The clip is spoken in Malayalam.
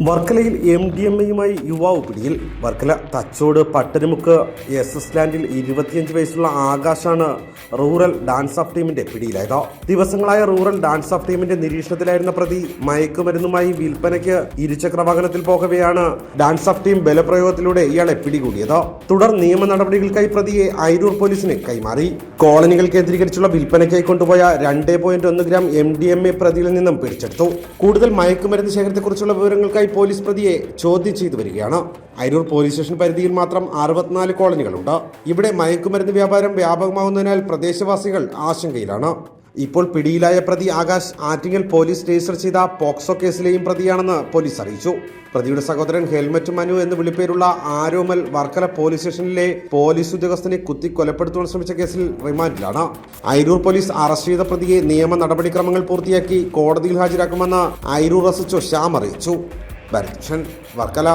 വർക്കലയിൽ MDMA-യുമായി യുവാവ് പിടിയിൽ. വർക്കല തച്ചോട് പട്ടരുമുക്ക് SS ലാൻഡിൽ 25 വയസ്സുള്ള ആകാശാണ് റൂറൽ ഡാൻസ് ഓഫ് ടീമിന്റെ പിടിയിലായത്. ദിവസങ്ങളായ റൂറൽ ഡാൻസ് ഓഫ് ടീമിന്റെ നിരീക്ഷണത്തിലായിരുന്ന പ്രതി മയക്കുമരുന്നുമായി വിൽപ്പനയ്ക്ക് ഇരുചക്ര വാഹനത്തിൽ പോകവെയാണ് ഡാൻസ് ഓഫ് ടീം ബലപ്രയോഗത്തിലൂടെ ഇയാളെ പിടികൂടിയത്. തുടർ നിയമ നടപടികൾക്കായി പ്രതിയെ അയിരൂർ പോലീസിന് കൈമാറി. കോളനികൾ കേന്ദ്രീകരിച്ചുള്ള വിൽപ്പനയ്ക്കായി കൊണ്ടുപോയ 2.1 ഗ്രാം MDMA പ്രതിയിൽ നിന്നും പിടിച്ചെടുത്തു. കൂടുതൽ മയക്കുമരുന്ന് ശേഖരത്തെക്കുറിച്ചുള്ള വിവരങ്ങൾക്കായി പോലീസ് പ്രതിയെ ചോദ്യം ചെയ്തു വരികയാണ്. അയിരൂർ പോലീസ് സ്റ്റേഷൻ പരിധിയിൽ മാത്രം 64 കോളനികളുണ്ട്. ഇവിടെ മയക്കുമരുന്ന് വ്യാപാരം വ്യാപകമാകുന്നതിനാൽ പ്രദേശവാസികൾ ആശങ്കയിലാണ്. ഇപ്പോൾ പിടിയിലായ പ്രതി ആകാശ് ആറ്റിങ്ങൽ പോലീസ് രജിസ്റ്റർ ചെയ്ത പോക്സോ കേസിലെയും പ്രതിയാണെന്ന് പോലീസ് അറിയിച്ചു. പ്രതിയുടെ സഹോദരൻ ഹെൽമറ്റ് മനു എന്ന് വിളിപ്പേരുള്ള ആരോമൽ വർക്കല പോലീസ് സ്റ്റേഷനിലെ പോലീസ് ഉദ്യോഗസ്ഥനെ കുത്തി കൊലപ്പെടുത്താൻ ശ്രമിച്ച കേസിൽ റിമാൻഡിലാണ്. അയിരൂർ പോലീസ് അറസ്റ്റ് ചെയ്ത പ്രതിയെ നിയമ നടപടിക്രമങ്ങൾ പൂർത്തിയാക്കി കോടതിയിൽ ഹാജരാക്കുമെന്ന് അയിരൂർ SHO ശ്യാം അറിയിച്ചു. വർക്കല.